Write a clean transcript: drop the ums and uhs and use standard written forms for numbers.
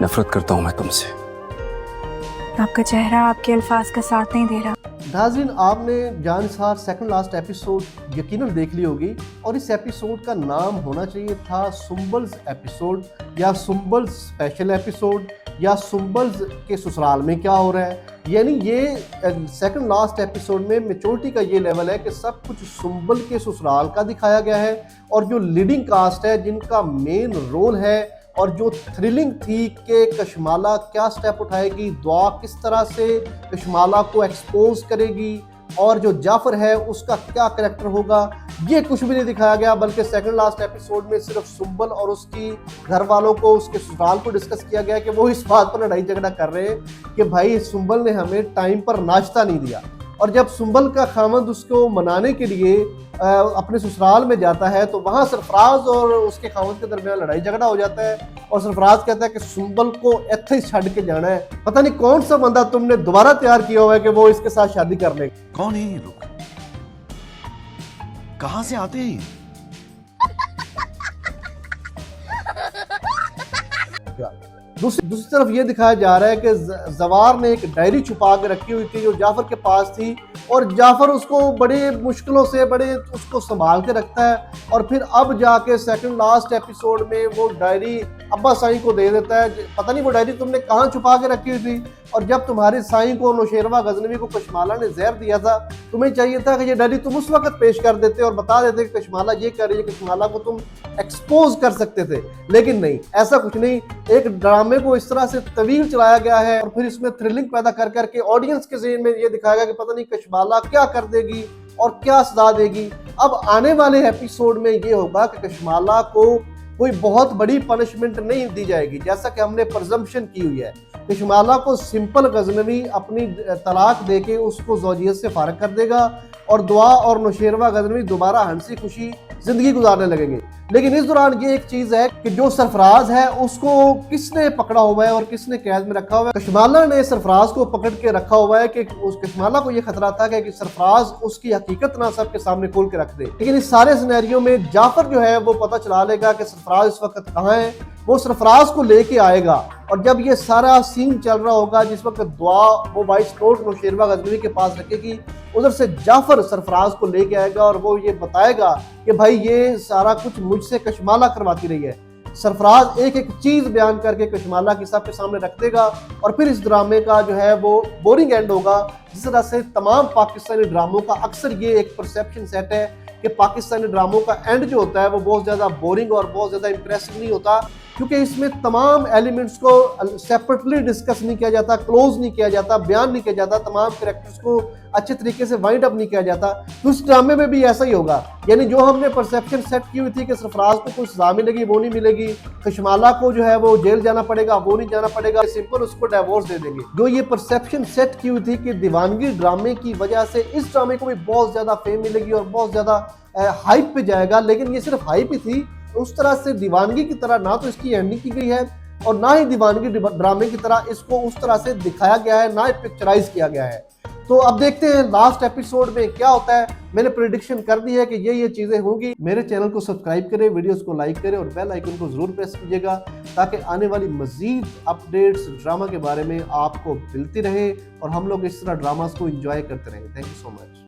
नफरत करता हूं मैं तुमसे। आपका चेहरा आपके अल्फाज का साथ नहीं दे रहा। नाज़रीन, आपने जानिसार सेकंड लास्ट एपिसोड यकीनन देख ली होगी और इस एपिसोड का नाम होना चाहिए था सुंबल्स एपिसोड या सुंबल्स स्पेशल एपिसोड या सुंबल्स के ससुराल में क्या हो रहा है। यानी ये सेकंड लास्ट एपिसोड में मेच्योरिटी का ये लेवल है कि सब कुछ सुंबल के ससुराल का दिखाया गया है और जो लीडिंग कास्ट है जिनका मेन रोल है और जो थ्रिलिंग थी कि कशमाला क्या स्टेप उठाएगी, दुआ किस तरह से कशमाला को एक्सपोज करेगी और जो जाफर है उसका क्या करैक्टर होगा, ये कुछ भी नहीं दिखाया गया। बल्कि सेकंड लास्ट एपिसोड में सिर्फ सुंबल और उसकी घर वालों को, उसके ससुराल को डिस्कस किया गया कि वो इस बात पर लड़ाई झगड़ा कर रहे हैं कि भाई सुंबल ने हमें टाइम पर नाश्ता नहीं दिया। और जब सुंबल का खामद उसको मनाने के लिए अपने ससुराल में जाता है तो वहाँ सरफराज और उसके खामद के दरमियान लड़ाई झगड़ा हो जाता है और सरफराज कहता है कि सुंबल को इत्थे ही छड़ के जाना है। पता नहीं कौन सा बंदा तुमने दोबारा तैयार किया हुआ है कि वो इसके साथ शादी कर ले। कौन है ये लोग? कहां से आते हैं? दूसरी तरफ ये दिखाया जा रहा है कि जवार ने एक डायरी छुपा के रखी हुई थी जो जाफर के पास थी और जाफर उसको बड़े मुश्किलों से उसको संभाल के रखता है और फिर अब जाके सेकंड लास्ट एपिसोड में वो डायरी अब्बा साईं को दे देता है। पता नहीं वो डायरी तुमने कहाँ छुपा के रखी हुई थी और जब तुम्हारे साईं को नौशेरवा गजनवी को कशमाला ने जहर दिया था तुम्हें चाहिए था कि ये डायरी तुम उस वक्त पेश कर देते और बता देते कि कशमाला ये कर रही है, कशमाला को तुम एक्सपोज कर सकते थे। लेकिन नहीं, ऐसा कुछ नहीं। एक ड्रामे को इस तरह से तवील चलाया गया है और फिर इसमें थ्रिलिंग पैदा कर करके ऑडियंस के ज़हन में ये दिखाया गया कि पता नहीं कशमाला क्या कर देगी और क्या सजा देगी। अब आने वाले एपिसोड में ये होगा कि कशमाला को कोई बहुत बड़ी पनिशमेंट नहीं दी जाएगी जैसा कि हमने प्रजम्पशन की हुई है। कशमाला को सिंपल गजनवी अपनी तलाक देके उसको ज़ौजियत से फारग कर देगा और दुआ और नौशेरवा गजनवी दोबारा हंसी खुशी जिंदगी गुजारने लगेंगे। लेकिन इस दौरान ये एक चीज है कि जो सरफराज है उसको किसने पकड़ा हुआ है और किसने कैद में रखा हुआ है। कशमाला ने सरफराज को पकड़ के रखा हुआ है कि उस कशमाला को ये खतरा था कि सरफराज उसकी हकीकत ना सबके सामने खोल के रख दे। लेकिन इस सारे सिनेरियो में जाफर जो है वो पता चला लेगा कि सरफराज इस वक्त कहाँ है, वो सरफराज को लेके आएगा और जब ये सारा सीन चल रहा होगा जिस वक्त दुआ वो वॉइस नोट नौशेरवा गजनवी के पास रखेगी, उधर से जाफर सरफराज को लेके आएगा और वो ये बताएगा कि भाई ये सारा कुछ मुझसे कशमाला करवाती रही है। सरफराज एक एक चीज बयान करके कशमाला की सबके सामने रख देगा और फिर इस ड्रामे का जो है वो बोरिंग एंड होगा। जिस तरह से तमाम पाकिस्तानी ड्रामों का अक्सर ये एक परसेप्शन सेट है कि पाकिस्तानी ड्रामों का एंड जो होता है वो बहुत ज़्यादा बोरिंग और बहुत ज़्यादा इंप्रेसिव नहीं होता क्योंकि इसमें तमाम एलिमेंट्स को सेपरेटली डिस्कस नहीं किया जाता, क्लोज नहीं किया जाता, बयान नहीं किया जाता, तमाम कैरेक्टर्स को अच्छे तरीके से वाइंड अप नहीं किया जाता। तो इस ड्रामे में भी ऐसा ही होगा। यानी जो हमने परसेप्शन सेट की हुई थी कि सरफराज को कुछ सजा मिलेगी वो नहीं मिलेगी, कशमाला को जो है वो जेल जाना पड़ेगा वो नहीं जाना पड़ेगा, सिंपल उसको डिवोर्स दे देंगे। जो ये परसेप्शन सेट की हुई थी कि दीवानगी ड्रामे की वजह से इस ड्रामे को भी बहुत ज्यादा फेम मिलेगी और बहुत ज्यादा हाइप पे जाएगा, लेकिन ये सिर्फ हाइप ही थी। उस तरह से दीवानगी की तरह ना तो इसकी एंडिंग की गई है और ना ही दीवानगी ड्रामे की तरह इसको उस तरह से दिखाया गया है, ना ही पिक्चराइज किया गया है। तो अब देखते हैं लास्ट एपिसोड में क्या होता है। मैंने प्रेडिक्शन कर दी है कि ये चीजें होंगी। मेरे चैनल को सब्सक्राइब करें, वीडियोस को लाइक करें और बेल आइकन को जरूर प्रेस कीजिएगा ताकि आने वाली मजीद अपडेट्स ड्रामा के बारे में आपको मिलती रहे और हम लोग इस तरह ड्रामास को एंजॉय करते रहें। Thank you so much.